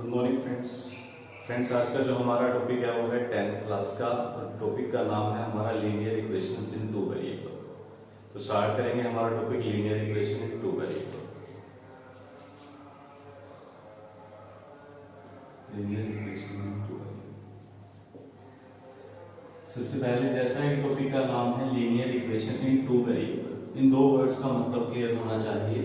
Good morning friends आज का जो हमारा टॉपिक है वो है 10th क्लास का। टॉपिक का नाम है हमारा linear equations in two variable. तो स्टार्ट करेंगे हमारा topic linear equation in two variable. Linear equation in two variable. सबसे पहले जैसा ही टॉपिक का नाम है linear equation in two variable, इन दो वर्ड्स का मतलब क्लियर होना चाहिए।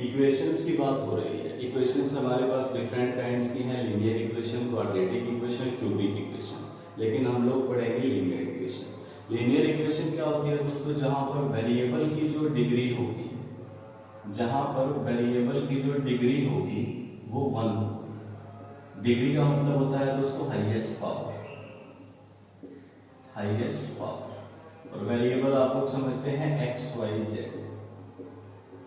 इक्वेशंस की बात हो रही है। इक्वेशंस हमारे पास डिफरेंट काइंड्स की हैं, linear equation, quadratic equation, cubic equation, लेकिन हम लोग पढ़ेंगे लीनियर इक्वेशन। लीनियर इक्वेशन क्या होती है दोस्तों? जहां पर वेरिएबल की जो डिग्री होगी, जहां पर वेरिएबल की जो डिग्री होगी वो 1 होगी। डिग्री का मतलब होता है दोस्तों हाईएस्ट पावर, हाईएस्ट पावर। और वेरिएबल आप लोग समझते हैं एक्स वाई जेड।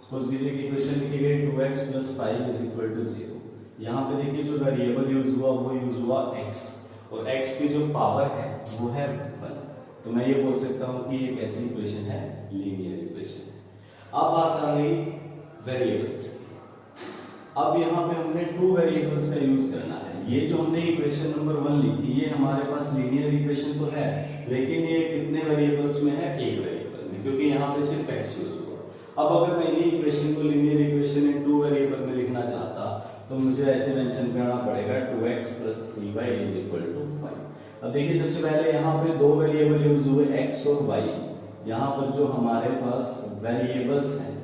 सपोज कीजिए कि इक्वेशन लिखी गई 2x + 5 = 0। यहाँ पे देखिए जो वेरिएबल यूज हुआ वो यूज हुआ x, और x की जो पावर है वो है 1। तो मैं ये बोल सकता हूँ कि ये कैसी इक्वेशन है? लीनियर इक्वेशन है। अब बात आ गई वेरिएबल्स की। अब यहाँ पे हमने 2 वेरिएबल्स का यूज करना है। ये जो हमने इक्वेशन नंबर 1 लिखी, ये हमारे पास लीनियर इक्वेशन तो है, लेकिन ये कितने वेरिएबल्स में है? एक वेरिएबल में, क्योंकि यहाँ पे सिर्फ x यूज हुआ। अब अगर मैं इन्हीं इक्वेशन को लीनियर इक्वेशन इन 2 वेरिएबल में लिखना चाहता तो मुझे ऐसे मेंशन करना पड़ेगा 2x + 3y = 5। अब देखिए सबसे पहले यहाँ पे 2 वेरिएबल यूज हुए x और y। यहाँ पर जो हमारे पास वेरिएबल्स हैं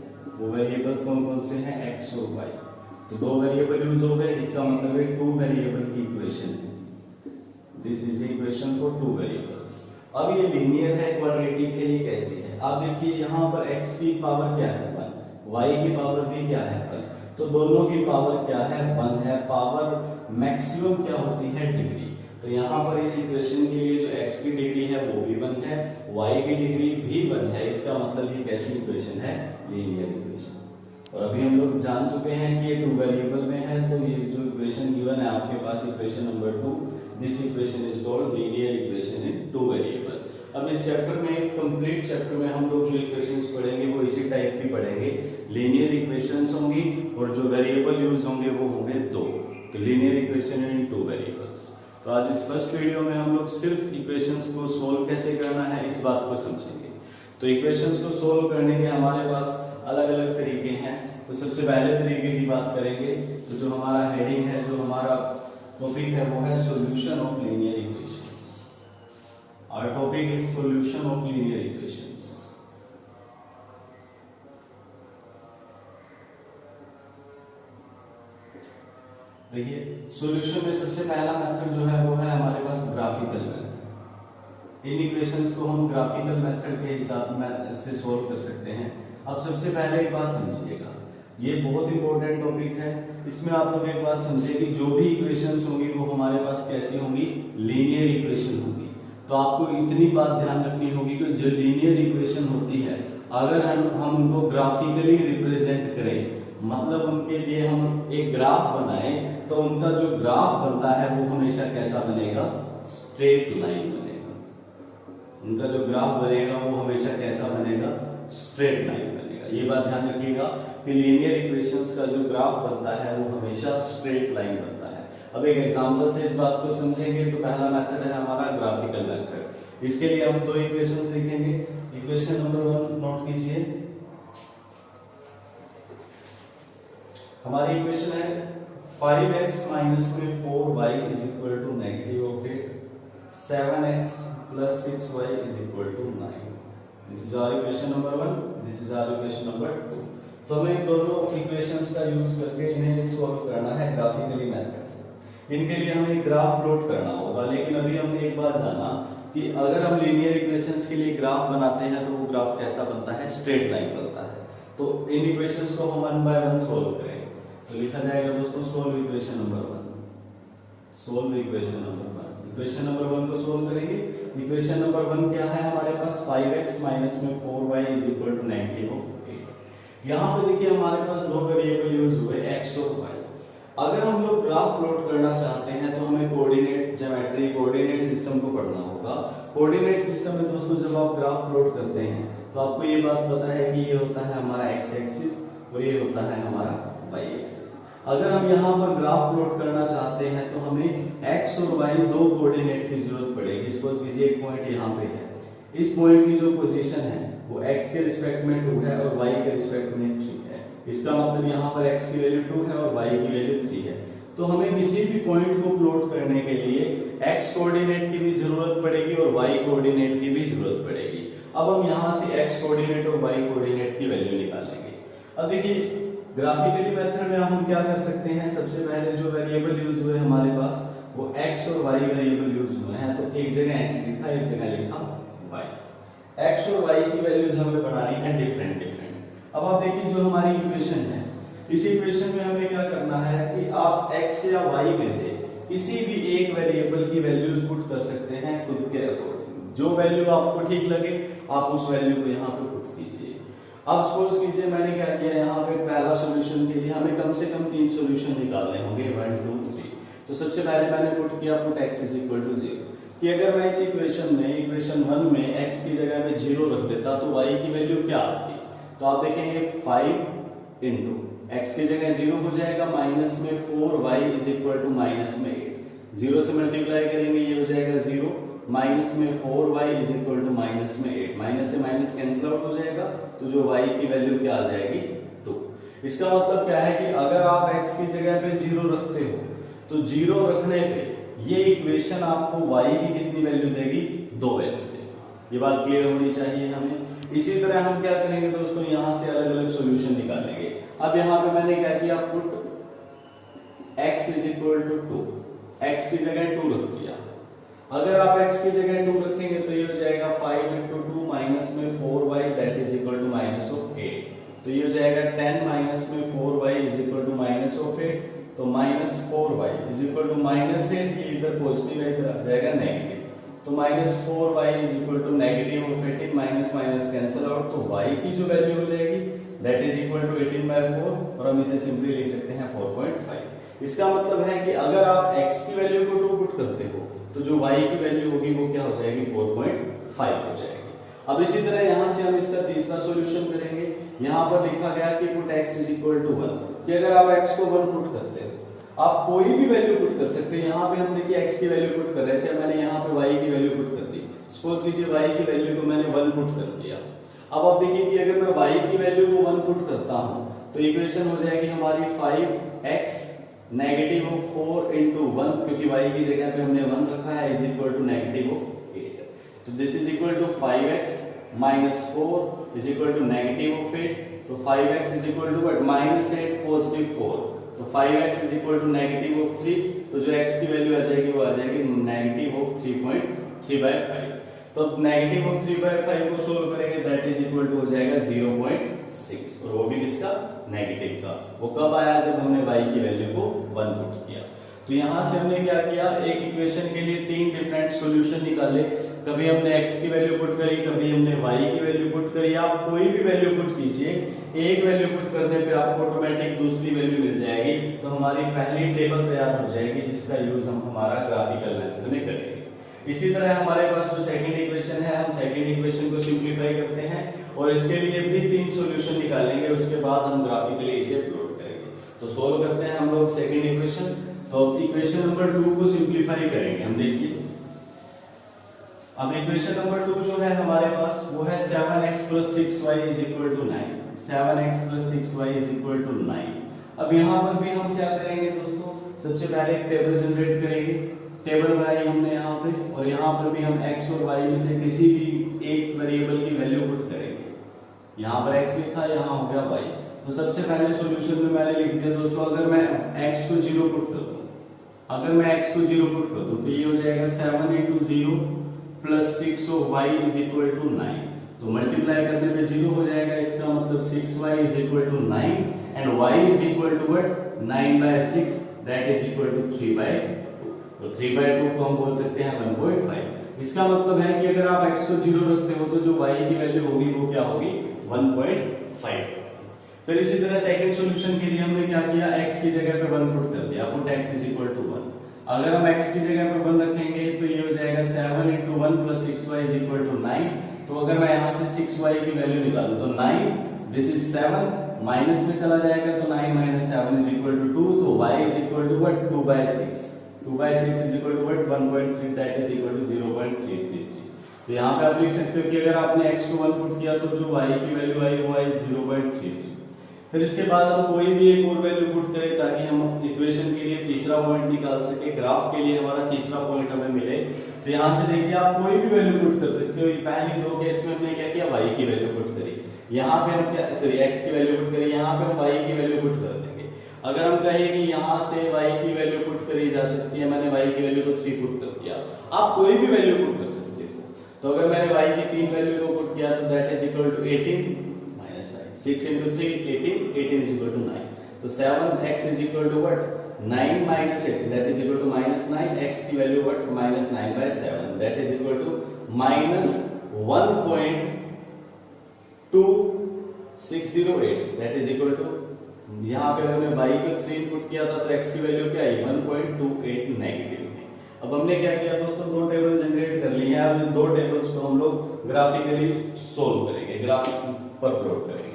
वो वेरिएबल कौन कौन से हैं? x और y। तो 2 वेरिएबल यूज हो गए, इसका मतलब है 2 वेरिएबल की इक्वेशन है। This is equation for 2 variables. अब ये लीनियर है, क्वाड्रेटिक है, ये कैसी है? आप देखिए यहाँ पर x की पावर क्या है? 1, y की पावर भी क्या है? 1। तो दोनों की पावर क्या है? 1 है। पावर मैक्सिमम क्या होती है? डिग्री। तो यहाँ पर इस इक्वेशन के लिए जो x की डिग्री है वो भी 1 है, y की डिग्री भी 1 है। इसका मतलब ये कैसी इक्वेशन है? Linear equation. और अभी हम लोग जान चुके हैं कि ये 2 वेरिएबल में है, तो ये जो इक्वेशन गिवन है आपके पास, equation number 2, this equation is called linear equation in 2 variable. अब इस चैप्टर में, एक कंप्लीट चैप्टर में हम लोग जो इक्वेशंस पढ़ेंगे वो इसी टाइप की पढ़ेंगे। लीनियर इक्वेशंस होंगी और जो वेरिएबल यूज होंगे वो होंगे 2। तो लीनियर इक्वेशन इन 2 वेरिएबल्स। तो आज इस फर्स्ट वीडियो में हम लोग सिर्फ इक्वेशंस को सोल्व कैसे करना है इस बात को समझेंगे। तो इक्वेशंस को सोल्व करने के हमारे पास अलग अलग तरीके हैं। तो सबसे पहले तरीके की बात करेंगे, तो जो हमारा हेडिंग है, जो हमारा टॉपिक है वो है solution of linear equations. Our topic is solution of linear equations. देखिए सॉल्यूशन में सबसे पहला मेथड जो है वो है हमारे पास ग्राफिकल मेथड। इन इक्वेशंस को हम ग्राफिकल मेथड के हिसाब से सोल्व कर सकते हैं। अब सबसे पहले एक बात समझिएगा, ये बहुत इंपॉर्टेंट टॉपिक है। इसमें आप लोग एक बात समझिए कि जो भी इक्वेशंस होंगी वो हमारे पास कैसी होंगी? लीनियर इक्वेशन होंगी। तो आपको इतनी बात ध्यान रखनी होगी कि जो लीनियर इक्वेशन होती है, अगर हम उनको ग्राफिकली रिप्रेजेंट करें, मतलब उनके लिए हम एक ग्राफ बनाएं, तो उनका जो ग्राफ बनता है वो हमेशा कैसा बनेगा? स्ट्रेट लाइन बनेगा। उनका जो ग्राफ बनेगा वो हमेशा कैसा बनेगा? स्ट्रेट लाइन बनेगा। ये बात ध्यान रखिएगा कि लीनियर इक्वेशंस का जो ग्राफ बनता है वो हमेशा स्ट्रेट लाइन बनता है। अब एक एग्जांपल से इस बात को समझेंगे। तो पहला मेथड है हमारा ग्राफिकल मेथड। इसके लिए हम 2 इक्वेशंस लिखेंगे। इक्वेशन नंबर 1 नोट कीजिए। हमारी इक्वेशन है 5x - 4y = -8, 7x + 6y = 9। This is our equation number 1, this is our equation number 2। तो हमें इन दोनों इक्वेशंस का यूज करके इन्हें सॉल्व करना है ग्राफिकली मेथड से। इनके लिए हमें एक ग्राफ प्लॉट करना होगा। लेकिन अभी हमने एक बात जाना कि अगर हम लीनियर इक्वेशंस के लिए ग्राफ बनाते हैं तो वो ग्राफ कैसा बनता है? स्ट्रेट लाइन बनता है। तो इन इक्वेशंस को हम 1 बाय 1 सोल्व करेंगे। तो लिखा जाएगा दोस्तों solve equation number 1, solve equation number 1। Equation number 1 को सोल्व करेंगे। इक्वेशन नंबर 1 क्या है हमारे पास? 5x - 4y = -8। यहाँ पे देखिए हमारे पास 2 वेरिएबल यूज हुए, x और y। अगर हम लोग ग्राफ प्लॉट करना चाहते हैं तो हमें कोऑर्डिनेट ज्योमेट्री, कोऑर्डिनेट सिस्टम को पढ़ना होगा। कोऑर्डिनेट सिस्टम में दोस्तों जब आप ग्राफ प्लॉट करते हैं तो आपको ये बात पता है कि ये होता है हमारा x एक्सिस और ये होता है हमारा y एक्सिस। अगर हम यहाँ पर ग्राफ प्लॉट करना चाहते बनाते हैं तो हमें x और y दो कोऑर्डिनेट की जरूरत पड़ेगी। सपोज कीजिए एक पॉइंट यहाँ पे है, इस पॉइंट की जो पोजीशन है वो x के रिस्पेक्ट में 2 है और y के रिस्पेक्ट में 3 है। इसका मतलब यहाँ पर x की वैल्यू 2 है और y की वैल्यू 3 है। तो हमें किसी भी पॉइंट को प्लॉट करने के लिए x कोऑर्डिनेट की भी जरूरत पड़ेगी और y कोऑर्डिनेट की भी जरूरत पड़ेगी। अब हम यहाँ से x कोऑर्डिनेट और y कोऑर्डिनेट की वैल्यू निकालेंगे। अब देखिए ग्राफिकली मेथड में हम क्या कर सकते हैं, सबसे पहले जो वेरिएबल यूज हुए हमारे पास वो x और y वेरिएबल यूज हुए हैं। तो एक जगह x लिखा, एक जगह लिखा y। x और y की वैल्यूज हमें बनानी है डिफरेंट डिफरेंट। अब आप देखिए जो हमारी इक्वेशन है, इस इक्वेशन में हमें क्या करना है कि आप x या y में से किसी भी एक वेरिएबल की वैल्यूज पुट कर सकते हैं खुद के अकॉर्डिंग। जो वैल्यू आपको ठीक लगे आप उस वैल्यू को यहाँ पे पुट कीजिए। अब सपोज कीजिए मैंने क्या किया, यहाँ पे पहला सॉल्यूशन के लिए हमें कम से कम 3 सॉल्यूशन निकालने होंगे, 1 2 3। तो सबसे पहले मैंने पुट किया put x is equal to 0 कि अगर मैं इस इक्वेशन में इक्वेशन 1 में x की जगह में 0 रख देता तो y की वैल्यू क्या आती। तो आप देखेंगे 5 इंटू x की जगह 0 हो जाएगा, माइनस में 4y is equal to minus में 8। 0 से मल्टीप्लाई करेंगे ये हो जाएगा 0, माइनस में 4y is equal to minus में 8। माइनस से माइनस कैंसिल आउट हो जाएगा तो जो y की वैल्यू क्या आ जाएगी 2। इसका मतलब क्या है कि अगर आप x की जगह पे 0 रखते हो तो 0 रखने पे ये इक्वेशन आपको y की कितनी वैल्यू देगी, 2 वैल्यू देगी। ये बात क्लियर होनी चाहिए हमें। इसी तरह हम क्या करेंगे दोस्तों, यहाँ से अलग अलग सॉल्यूशन निकालेंगे। अब यहाँ पे मैंने क्या किया, put x is equal to 2, x की जगह 2 रख दिया। अगर आप x की जगह 2 रखेंगे तो ये हो जाएगा 5 इंटू 2 माइनस में 4y that is equal to minus of 8। तो ये हो जाएगा 10 माइनस में 4y is equal to minus of 8। तो minus 4y is equal to minus 8, ये इधर पॉजिटिव है इधर आ जाएगा नेगेटिव। तो minus 4y is equal to negative of 18, minus minus cancel out. तो y की जो वैल्यू हो जाएगी दैट इज इक्वल टू 18/4 और हम इसे सिंपली लिख सकते हैं 4.5। इसका मतलब है कि अगर आप x की वैल्यू को 2 पुट करते हो तो जो y की वैल्यू होगी वो क्या हो जाएगी, 4.5 हो जाएगी। अब इसी तरह यहाँ से हम इसका तीसरा सॉल्यूशन करेंगे। यहाँ पर लिखा गया कि put x is equal to 1 कि अगर आप x को 1 पुट करते हो आप कोई भी वैल्यू पुट कर सकते हैं। यहाँ पे हम देखिए x की वैल्यू पुट कर रहे थे, मैंने यहाँ पे y की वैल्यू पुट कर दी। सपोज कीजिए y की वैल्यू को मैंने 1 पुट कर दिया। अब आप देखिए कि अगर मैं y की वैल्यू को 1 पुट करता हूँ तो इक्वेशन हो जाएगी हमारी 5x नेगेटिव ऑफ 4 इंटू 1, क्योंकि y की जगह पे हमने 1 रखा है, is equal to negative of 8। तो this is equal to 5x minus 4 is equal to negative of 8। तो 5x is equal to minus 8 positive 4। तो 5x is equal to negative of 3। तो जो x की वैल्यू आ जाएगी वो आ जाएगी नेगेटिव ऑफ 3.3/5। तो नेगेटिव ऑफ 3/5 को सोल्व करेंगे दैट इज इक्वल टू हो जाएगा 0.6 और वो भी किसका, नेगेटिव का। वो कब आया, जब हमने y की वैल्यू को 1 पुट किया। तो यहाँ से हमने क्या किया, एक इक्वेशन के लिए 3 डिफरेंट सॉल्यूशन निकाले। कभी हमने x की वैल्यू पुट करी, कभी हमने y की वैल्यू पुट करी। आप कोई भी वैल्यू पुट कीजिए, एक वैल्यू पुट करने पे आपको ऑटोमेटिक दूसरी वैल्यू मिल जाएगी। तो हमारी पहली टेबल तैयार हो जाएगी जिसका यूज हम हमारा ग्राफिकल मेथड में करेंगे। इसी तरह हमारे पास जो सेकंड इक्वेशन है, हम सेकंड इक्वेशन को सिंपलीफाई करते हैं और इसके लिए भी 3 सॉल्यूशन निकालेंगे। उसके बाद हम ग्राफिकली इसे प्लॉट करेंगे। तो सोल्व करते हैं हम लोग सेकंड इक्वेशन। तो इक्वेशन नंबर 2 को सिंपलीफाई करेंगे हम। देखिए अब इक्वेशन नंबर 2 जो है हमारे पास वो है 7x + 6y = 9। 7x + 6y = 9। अब यहाँ पर भी हम क्या करेंगे दोस्तों, सबसे पहले एक टेबल जनरेट करेंगे। टेबल बनाई हमने यहाँ पे और यहाँ पर भी हम x और y में से किसी भी एक वेरिएबल की वैल्यू पुट करेंगे। यहाँ पर x लिखा, यहाँ हो गया y। तो सबसे पहले सॉल्यूशन में मैंने लिख दिया दोस्तों, अगर मैं x को 0 पुट कर दूं, अगर मैं x को 0 पुट कर दूं तो ये हो जाएगा 7 × 0 + 6 of y = 9। तो मल्टीप्लाई करने पे 0 हो जाएगा, इसका मतलब 6y = 9 and y = 9/6 that is equal to 3/2। तो 3/2 को हम बोल सकते हैं 1.5। इसका मतलब है कि अगर आप x को 0 रखते हो तो जो y की वैल्यू होगी वो क्या होगी, 1.5। फिर इसी तरह सेकंड सॉल्यूशन के लिए हमने क्या किया, x की जगह पे 1 पुट कर दिया, पुट x = 1। अगर हम x की जगह पे 1 रखेंगे तो ये हो जाएगा 7 × 1 + 6y = 9। तो अगर मैं यहाँ से 6y की वैल्यू निकालूं तो 9 दिस इज 7 माइनस में चला जाएगा तो 9 माइनस 7 इज इक्वल टू 2, तो y is equal to what 2/6, 2/6 is equal to what 1.3, that is equal to 0.333। तो यहाँ पे आप लिख सकते हो कि अगर आपने x को 1 पुट किया तो जो y की वैल्यू आई वो आई 0.33। फिर इसके बाद हम कोई भी एक और वैल्यू पुट करें ताकि हम इक्वेशन के लिए तीसरा पॉइंट निकाल सके, ग्राफ के लिए हमारा तीसरा पॉइंट हमें मिले। तो यहाँ से देखिए आप कोई भी वैल्यू पुट कर सकते हो। पहली दो केस में हमने क्या किया, y की वैल्यू पुट करी, यहाँ पे हम क्या सॉरी x की वैल्यू पुट करी, यहाँ पे हम y की वैल्यू पुट कर देंगे। अगर हम कहें कि यहाँ से y की वैल्यू पुट करी जा सकती है, मैंने y की वैल्यू को 3 पुट कर दिया, आप कोई भी वैल्यू पुट कर सकते हो। तो अगर मैंने y की 3 वैल्यू को पुट किया तो that is equal to 18 minus 9, 6 into 3 18, 18 is equal to 9। तो 7x is equal to what 9 minus 8, that is equal to minus 9, x की value what minus 9/7, that is equal to minus 1.2608, that is equal to यहाँ पे हमने y को 3 put किया था तो x की वैल्यू क्या आई 1.28 नेगेटिव में। अब हमने क्या किया दोस्तों, दो टेबल जनरेट कर लिए हैं। अब इन दो टेबल्स को हम लोग ग्राफिकली सोल्व करेंगे, ग्राफ पर प्लॉट करेंगे।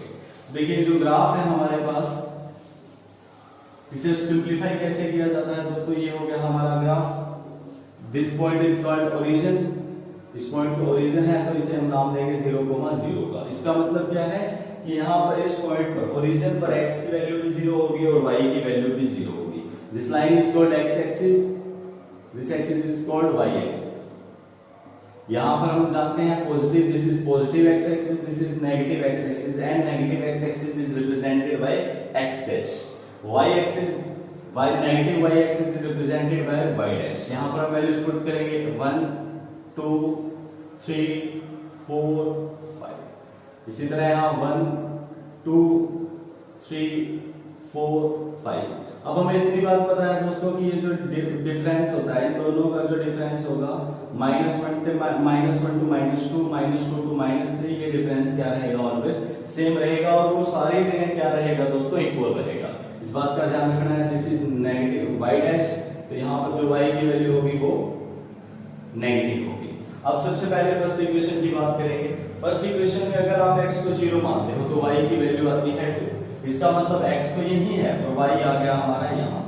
देखिए जो ग्राफ है हमारे पास, इसे सिंपलीफाई कैसे किया जाता है दोस्तों, ये हो गया हमारा graph. This point is called origin, इस पॉइंट को ओरिजिन है तो इसे हम नाम देंगे 0,0 का। इसका मतलब क्या है कि यहाँ पर इस पॉइंट पर ओरिजिन पर x की वैल्यू भी 0 होगी और y की वैल्यू भी 0 होगी। This line is called x axis, this axis is called y axis. यहाँ पर हम जानते हैं positive, this is positive x axis, this is negative x axis and negative x axis is represented by x dash. y axis negative y axis is represented by y dash. यहाँ पर हम values put करेंगे 1 2 3 4 5। इसी तरह यहाँ 1 2 3 4 5। अब हमें इतनी बात पता है दोस्तों कि ये जो डिफरेंस होता है इन दोनों का जो डिफरेंस होगा -1 to -2, -2 to -3, ये डिफरेंस क्या रहेगा, ऑलवेज सेम रहेगा और वो सारी जगह क्या रहेगा दोस्तों, इक्वल रहेगा। इस बात का ध्यान रखना है। This is negative y dash, तो यहाँ पर जो y की वैल्यू होगी वो नेगेटिव होगी। अब सबसे पहले फर्स्ट इक्वेशन की बात करेंगे। फर्स्ट इक्वेशन में अगर आप x को 0 मानते हो तो y की वैल्यू आती है 2। इसका मतलब x तो यही है और y आ गया हमारा यहाँ।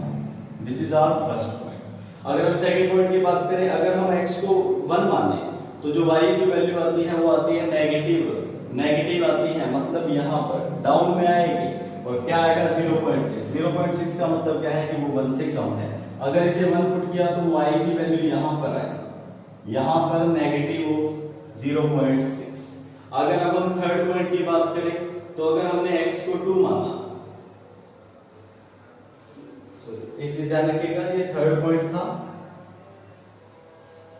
This is our first point. अगर हम सेकंड पॉइंट की बात करें, अगर हम x को 1 माने तो जो y की वैल्यू आती है वो आती है नेगेटिव आती है, मतलब यहाँ पर डाउन में आएगी और क्या आएगा 0.6। 0.6 का मतलब क्या है कि वो 1 से कम है। अगर इसे 1 पुट किया तो y की वैल्यू यहाँ पर आएगी, यहाँ पर नेगेटिव ऑफ 0.6। अगर अब हम थर्ड पॉइंट की बात करें तो अगर हमने x को 2 माना, एक चीज ध्यान रखिएगा, ये थर्ड पॉइंट था,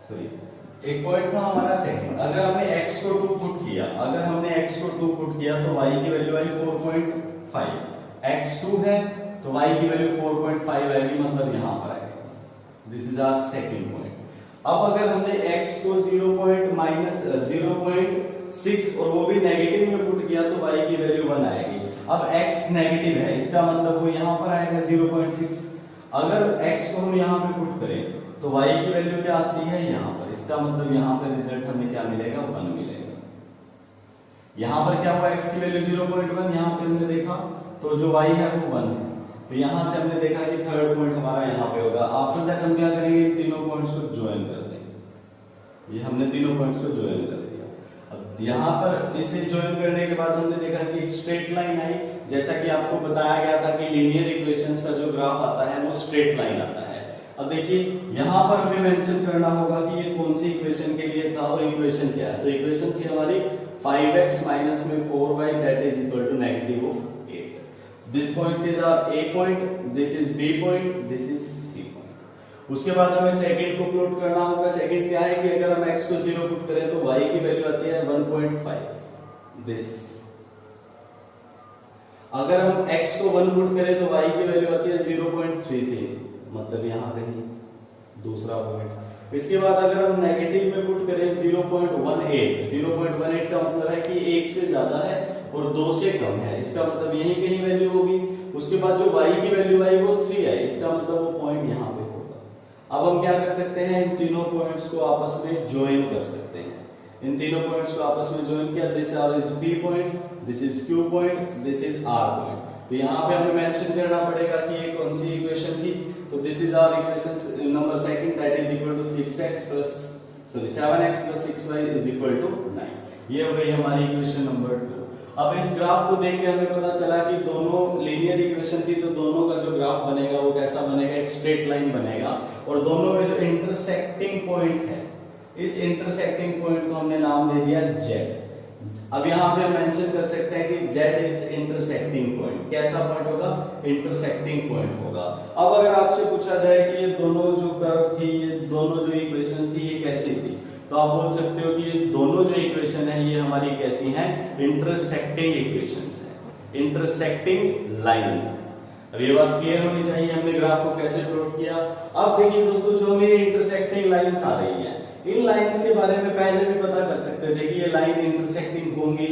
सॉरी एक पॉइंट था हमारा सेकंड। अगर हमने x को 2 पुट किया, अगर हमने x को 2 पुट किया तो y की वैल्यू आई 4.5। x 2 है तो y की वैल्यू 4.5 आएगी, मतलब यहां पर आएगी। This is our second point. अब अगर हमने x को 0.6 और वो भी नेगेटिव में पुट किया तो y की वैल्यू 1 आएगी। अब x नेगेटिव है, इसका मतलब वो यहाँ पर आएगा 0.6। अगर x को हम यहाँ पे पुट करें तो y की वैल्यू क्या आती है यहाँ पर, इसका मतलब यहाँ पे रिजल्ट हमें क्या मिलेगा, 1 मिलेगा। यहाँ पर क्या हुआ, x की वैल्यू 0.1, यहाँ पे हमने देखा तो जो y है वो 1 है। तो यहाँ से हमने देखा कि थर्ड पॉइंट हमारा यहाँ पे होगा। आफ्टर दैट हम क्या करेंगे, तीनों पॉइंट्स को ज्वाइन कर देंगे। ये हमने तीनों पॉइंट्स को ज्वाइन कर दिया। अब यहाँ पर इसे ज्वाइन करने के बाद हमने देखा कि एक स्ट्रेट लाइन आई। जैसा कि आपको बताया गया था कि लीनियर इक्वेशंस का जो ग्राफ आता है वो स्ट्रेट लाइन आता है। अब देखिए यहाँ पर हमें मेंशन करना होगा कि ये कौन सी इक्वेशन के लिए था और इक्वेशन क्या है। तो इक्वेशन थी हमारी 5x माइनस में 4y that is equal to negative of 8। This point is our a point, this is b point, this is c point. उसके बाद हमें सेकंड को प्लॉट करना होगा। सेकंड क्या है कि अगर हम x को 0 पुट करें तो y की वैल्यू आती है 1.5 दिस। अगर हम x को 1 पुट करें तो y की वैल्यू आती है 0.33, मतलब यहाँ कहीं दूसरा पॉइंट। इसके बाद अगर हम नेगेटिव में पुट करें 0.18, 0.18 का मतलब है कि 1 से ज्यादा है और 2 से कम है, इसका मतलब यही कहीं वैल्यू होगी। उसके बाद जो y की वैल्यू आई वो 3 है, इसका मतलब वो पॉइंट यहाँ पे होगा। अब हम क्या कर सकते हैं, इन तीनों पॉइंट्स को आपस में ज्वाइन कर सकते हैं। इन तीनों पॉइंट्स को आपस में ज्वाइन किया, this are is P point, this is Q point, this is R point. तो यहाँ पे हमें मेंशन करना पड़ेगा कि ये कौन सी इक्वेशन थी। तो this is our equation number second, that is equal to 7x plus 6y is equal to 9। ये हो गई हमारी इक्वेशन नंबर 2। अब इस ग्राफ को देख के हमें पता चला कि दोनों लीनियर इक्वेशन थी, तो दोनों का जो ग्राफ बनेगा वो कैसा बनेगा, एक स्ट्रेट लाइन बनेगा। और दोनों में जो इंटरसेक्टिंग पॉइंट है, इस इंटरसेक्टिंग पॉइंट को हमने नाम दे दिया Z। अब यहाँ पे हम मेंशन कर सकते हैं कि Z इज इंटरसेक्टिंग पॉइंट। कैसा पॉइंट होगा, इंटरसेक्टिंग पॉइंट होगा। अब अगर आपसे पूछा जाए कि ये दोनों जो कर्व थी, ये दोनों जो इक्वेशन थी, ये कैसी थी, तो आप बोल सकते हो कि ये दोनों जो इक्वेशन है ये हमारी कैसी हैं, इंटरसेक्टिंग इक्वेशंस हैं, इंटरसेक्टिंग लाइंस। अब ये बात क्लियर होनी चाहिए हमने ग्राफ को कैसे प्लॉट किया। अब देखिए दोस्तों, जो हमें इंटरसेक्टिंग लाइंस आ रही हैं, इन लाइंस के बारे में पहले भी पता कर सकते थे कि ये लाइन इंटरसेक्टिंग होंगी,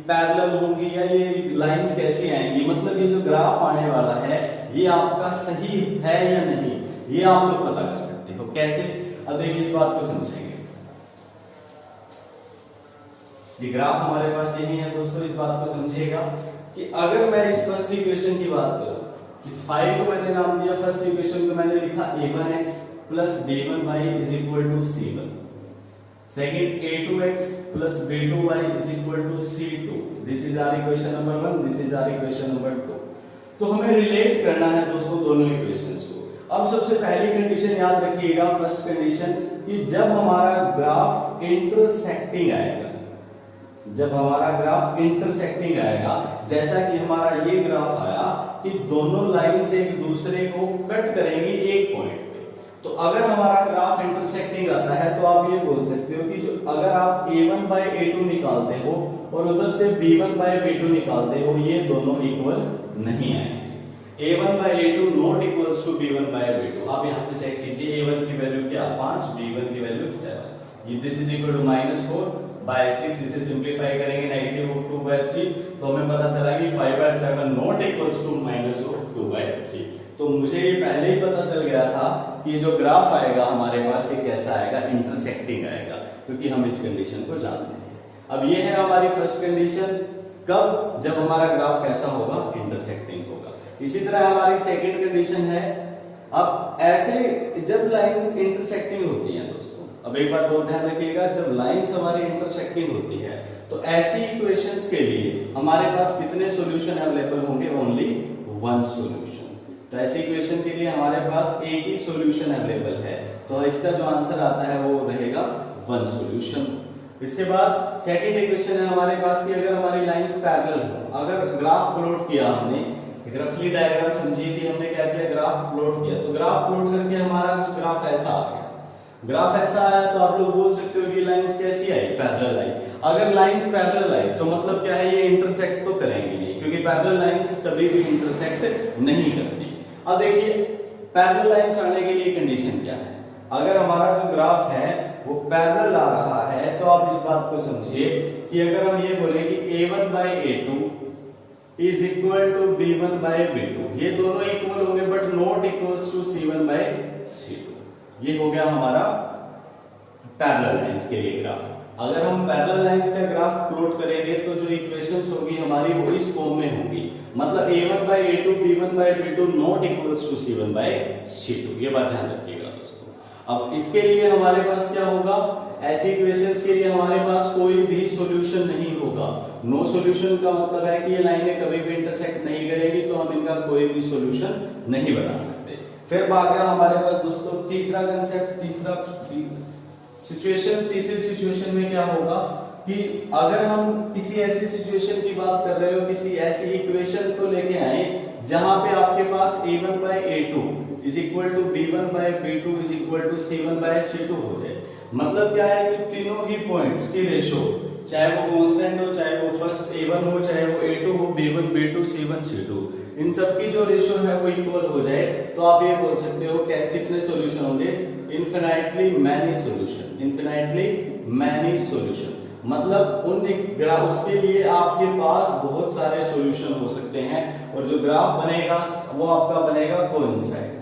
पैरेलल होंगी, या ये लाइंस कैसी आएंगी। मतलब ये जो ग्राफ आने वाला है ये आपका सही है या नहीं, ये आप लोग पता कर सकते हो। कैसे, अब देखिए इस बात को समझेंगे। ये ग्राफ हमारे पास यही है दोस्तों, इस बात को समझिएगा कि अगर मैं इस फर्स्ट इक्वेशन की बात करूं, इस 5 को मैंने नाम दिया, फर्स्ट इक्वेशन को मैंने लिखा a1x plus b1y is equal to c1, second a2x plus b2y is equal to c2। This is our equation number 1, this is our equation number 2। तो हमें रिलेट करना है दोस्तों दोनों इक्वेशंस को। अब सबसे पहली कंडीशन याद रखिएगा, फर्स्ट कंडीशन, कि जब हमारा ग्राफ इंटरसेक्टिंग आएगा, जब हमारा ग्राफ इंटरसेक्टिंग आएगा, जैसा कि हमारा ये ग्राफ आया कि दोनों लाइंस एक दूसरे को कट करेंगी एक पॉइंट पे। तो अगर हमारा ग्राफ इंटरसेक्टिंग आता है तो आप ये बोल सकते हो कि जो अगर आप a1 by a2 निकालते हो और उधर से b1 by b2 निकालते हो, ये दोनों इक्वल नहीं आएंगे। a1 by a2 not equals to b1 by b2। आप यहां से चेक कीजिए, a1 की वैल्यू क्या, 5, b1 की वैल्यू 7। ये this is equal to -4 by 6। इसे सिंपलीफाई करेंगे, नेगेटिव ऑफ 2 by 3, तो हमें पता चला कि 5 by 7 not equals to minus of 2 by 3। तो मुझे ये पहले ही पता चल गया था कि जो ग्राफ आएगा हमारे पास ये कैसा आएगा, इंटरसेक्टिंग आएगा, क्योंकि हम इस कंडीशन को जानते हैं। अब ये है हमारी फर्स्ट कंडीशन, कब, जब हमारा ग्राफ कैसा होगा, इंटरसेक्टिंग होगा। इसी तरह हमारी सेकंड कंडीशन है, अब ऐसे जब लाइंस इंटरसेक्टिंग होती हैं दोस्तों, अब एक बात और ध्यान रखिएगा, जब लाइंस हमारी इंटरसेक्टिंग होती है तो ऐसी इक्वेशंस के लिए हमारे पास कितने सॉल्यूशन अवेलेबल होंगे, ओनली 1 सॉल्यूशन। तो ऐसी इक्वेशन के लिए हमारे पास एक ही सॉल्यूशन अवेलेबल है, तो इसका जो आंसर आता है वो रहेगा 1 सॉल्यूशन। इसके बाद सेकंड इक्वेशन है हमारे पास कि अगर हमारी लाइंस पैरेलल हो, अगर ग्राफ प्लॉट किया हमने, ग्राफली डायग्राम समझिए कि हमने क्या किया, ग्राफ प्लॉट किया, तो ग्राफ प्लॉट करके हमारा कुछ ग्राफ ऐसा आ गया। ग्राफ ऐसा आया तो आप लोग बोल सकते हो कि लाइंस कैसी आई, पैरेलल आई। अगर लाइंस पैरेलल आई तो मतलब क्या है, ये इंटरसेक्ट तो करेंगे नहीं, क्योंकि पैरेलल लाइंस कभी भी इंटरसेक्ट नहीं करती। अब देखिए पैरेलल लाइंस आने के लिए कंडीशन क्या है, अगर हमारा जो ग्राफ है वो पैरेलल आ रहा है तो आप इस बात को समझिए कि अगर हम ये बोले कि a1 by a2 is equal to b1 by b2, ये दोनों इक्वल होंगे but not equals to c1 by c2। ये हो गया हमारा पैरेलल लाइंस के लिए ग्राफ। अगर हम पैरेलल लाइंस का ग्राफ प्लॉट करेंगे तो जो इक्वेशंस होगी हमारी वो इस फॉर्म में होगी, मतलब a1 by a2 b1 by b2 not equals to c1 by c2। ये बात ध्यान रखिएगा दोस्तों। अब इसके लिए हमारे पास क्या होगा, ऐसी इक्वेशंस के लिए हमारे पास कोई भी सॉल्यूशन नहीं होगा। नो सॉल्यूशन का मतलब है कि ये लाइनें कभी भी इंटरसेक्ट नहीं करेगी, तो हम इनका कोई भी सॉल्यूशन नहीं बना सकते। फिर आ गया हमारे पास दोस्तों तीसरा कंसेप्ट, तीसरा सिचुएशन। तीसरी सिचुएशन में क्या होगा कि अगर हम किसी ऐसी सिचुएशन की बात कर रहे हो, किसी ऐसी इक्वेशन को लेके आए जहां पे आपके पास a1 by a2 is equal to b1 by b2 is equal to c1 by c2 हो जाए। मतलब क्या है कि तीनों ही पॉइंट्स की रेशो, चाहे वो कांस्टेंट हो, चाहे वो फर्स्ट a1 हो, चाहे वो a2 हो, b1 b2 c1 c2, इन सब की जो रेशो है वो इक्वल हो जाए, तो आप ये बोल सकते हो कि कितने सॉल्यूशन होंगे, infinitely many solution, infinitely many solution. मतलब उन ग्राफ, उसके लिए आपके पास बहुत सारे सॉल्यूशन हो सकते हैं, और जो ग्राफ बनेगा वो आपका बनेगा कोइंसाइड।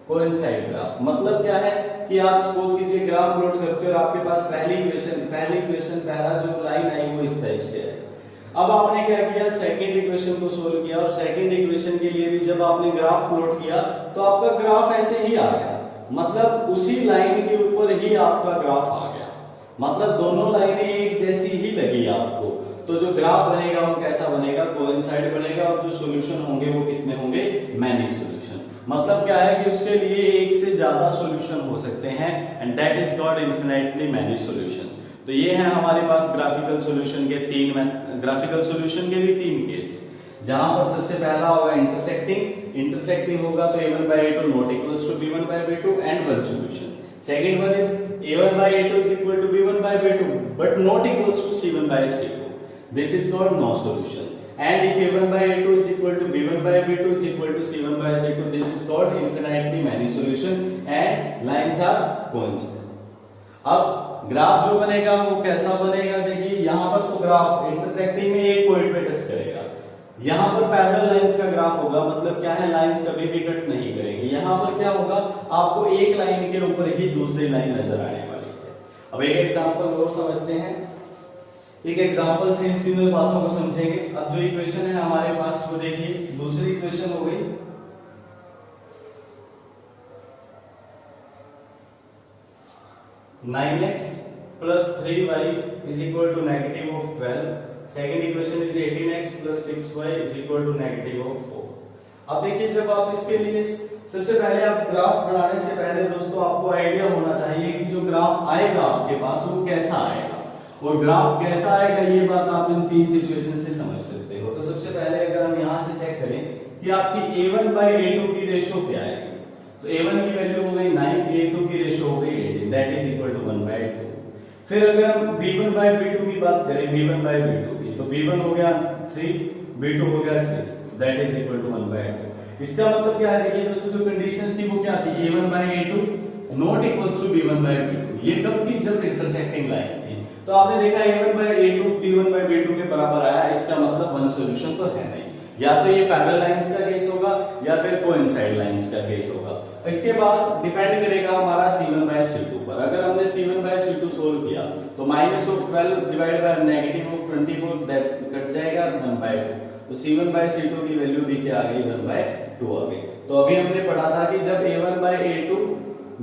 कोइंसाइड ग्राफ मतलब क्या है कि आप सपोज कीजिए ग्राफ प्लॉट करते हो और आपके पास पहली इक्वेशन पहला जो लाइन आई वो इस टाइप से है। अब आपने क्या किया, सेकंड इक्वेशन को सोल्व किया और सेकंड इक्वेशन के लिए भी जब आपने ग्राफ प्लॉट किया तो आपका ग्राफ ऐसे ही आ गया, मतलब उसी लाइन के ऊपर ही आपका ग्राफ आ गया, मतलब दोनों लाइनें एक जैसी ही लगी आपको। तो जो ग्राफ बनेगा वो कैसा बनेगा, कोइंसाइड बनेगा और जो सॉल्यूशन होंगे वो कितने होंगे, मैनी सॉल्यूशन। मतलब क्या है कि उसके लिए एक से ज्यादा सॉल्यूशन हो सकते हैं and that is called infinitely many solution. तो ये है हमारे पास ग्राफिकल सॉल्यूशन के भी तीन केस, जहां पर सबसे पहला होगा इंटरसेक्टिंग होगा तो a1 by a2 not equals to b1 by b2 and one solution. Second one is a1 by a2 is equal to b1 by b2 but not equals to c1 by c2. This is called no solution. And if a1 by a2 is equal to b1 by b2 is equal to c1 by c2, this is called infinitely many solution and lines are coincident. अब graph जो बनेगा वो कैसा बनेगा, देखिए यहाँ पर तो ग्राफ इंटरसेक्टिंग में एक पॉइंट पे टच करेगा, यहाँ पर पैरेलल लाइंस का ग्राफ होगा, मतलब क्या है लाइंस कभी भी कट नहीं करेंगे। यहाँ पर क्या होगा, आपको एक लाइन के ऊपर ही दूसरी लाइन नजर आने वाली है। अब एक एग्जांपल और समझते हैं, एक एग्जांपल से इन तीनों बातों को समझेंगे। अब जो इक्वेशन है हमारे पास वो देखिए, दूसरी इक्वेशन हो गई 9x plus 3y is equal to negative of 12. Second equation is 18x plus 6y is equal to negative of 4. अब देखिए जब आप इसके लिए सबसे पहले आप ग्राफ बनाने से पहले दोस्तों आपको आइडिया होना चाहिए कि जो ग्राफ आएगा आपके पास वो कैसा आएगा, और ग्राफ कैसा आएगा ये बात आप इन तीन सिचुएशन से समझ सकते हो। तो सबसे पहले अगर हम यहाँ से चेक करें कि आपकी a1 by a2 की रेशो क्या आएगी, तो a1 की वैल्यू हो गई 9, a2 की रेशो हो गई 18, that is equal to 1 by 2। फिर अगर हम b1 by b2 की बात करें, b1 by b2 की, तो b1 हो गया 3, b2 हो गया 6, that is equal to 1 by 2। इसका मतलब क्या है, देखिए दोस्तों जो कंडीशंस थी वो क्या थी, a1 by a2 not equals to b1 by b2। ये कब थी, जब इंटरसेक्टिंग लाइन थी। तो आपने देखा a1 by a2 b1 by b2 के बराबर आया, इसका मतलब वन सॉल्यूशन तो है नहीं, या तो ये पैरेलल लाइंस का केस होगा या फिर कोइंसाइड लाइंस का केस होगा। इसके बाद डिपेंड करेगा हमारा c1 by c2 पर। अगर हमने c1 by c2 सोल्व किया तो minus of 12 divide by negative of 24 that cut जाएगा 1 by 2। तो c1 by c2 की वैल्यू भी क्या आ गई, 1 by 2 आ गई। तो अभी हमने पढ़ा था कि जब a1 by a2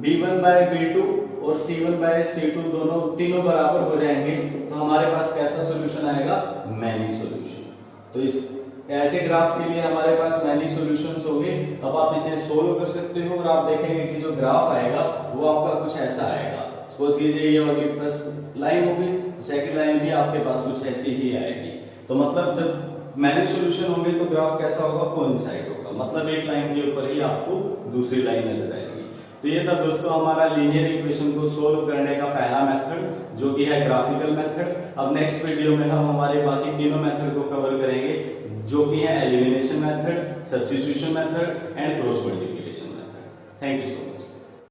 b1 by b2 और c1 by c2 दोनों तीनों बराबर हो जाएंगे तो हमारे पास कैसा सॉल्यूशन आएगा, मैनी सॉल्यूशन। तो इस ऐसे ग्राफ के लिए हमारे पास मैनी सॉल्यूशंस होंगे। अब आप इसे सोल्व कर सकते हो और आप देखेंगे कि जो ग्राफ आएगा वो आपका कुछ ऐसा आएगा। सपोज कीजिए ये वाली फर्स्ट लाइन होगी, सेकंड लाइन भी आपके पास कुछ ऐसी ही आएगी। तो मतलब जब मैनी सॉल्यूशन होंगे तो ग्राफ कैसा होगा, कोइंसाइड होगा, मतलब एक लाइन के ऊपर ही आपको दूसरी लाइन नजर आएगी। तो ये था दोस्तों हमारा लीनियर इक्वेशन को सोल्व करने का पहला मेथड जो कि है ग्राफिकल मेथड। अब नेक्स्ट वीडियो में हम हमारे बाकी तीनों मेथड को कवर करेंगे जो कि है elimination method, substitution method and cross multiplication method. Thank you so much.